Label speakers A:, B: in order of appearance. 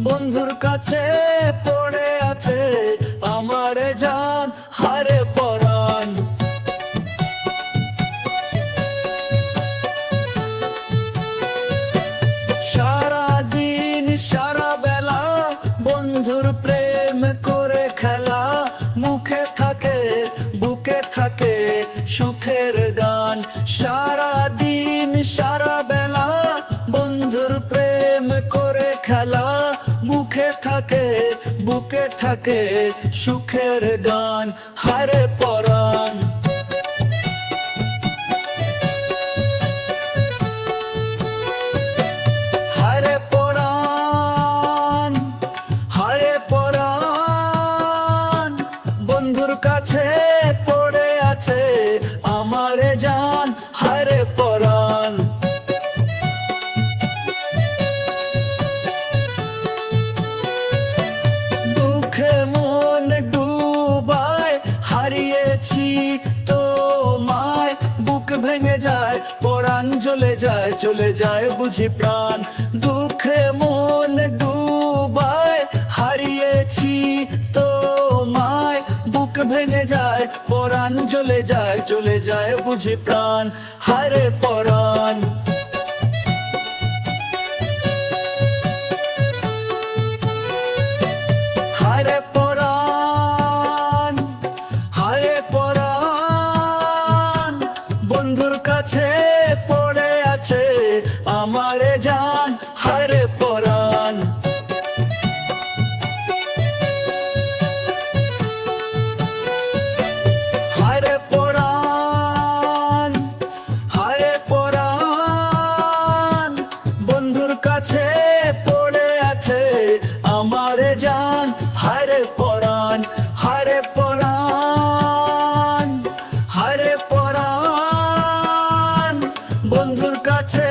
A: বন্ধুর কাছে পড়ে আছে আমার জান হারে পরাণ। সারা দিন সারা বেলা বন্ধুর প্রেম করে খেলা, মুখে থাকে বুকে থাকে সুখের গান। সারা দিন সারা বেলা বন্ধুর প্রেম করে খেলা, মুখে থাকে বুকে থাকে সুখের গান হারে পরাণ। হারে পরাণ হারে পরাণ, বন্ধুর কাছে পড়ে আছে আমার জান হারে পরাণ। দুঃখে মন ডুবায় হারিয়েছি তোমায়, বুক ভেঙে যায় পরাণ জ্বলে যায় চলে যায় বুঝি প্রাণ। দুঃখে মন ডুবায় হারিয়েছি তোমায়, বুক ভেঙে যায় পরাণ জ্বলে যায় চলে যায় বুঝি প্রাণ হারে পরাণ। হারে পরাণ হারে পরাণ, বন্ধুর কাছে পড়ে আছে আমার জান হারে পরাণ। হারে পরাণ হারে পরাণ, বন্ধুর কাছে পড়ে আছে আমার জান হারে পরাণ। হারে পরাণ হারে পরাণ, বন্ধুর কাছে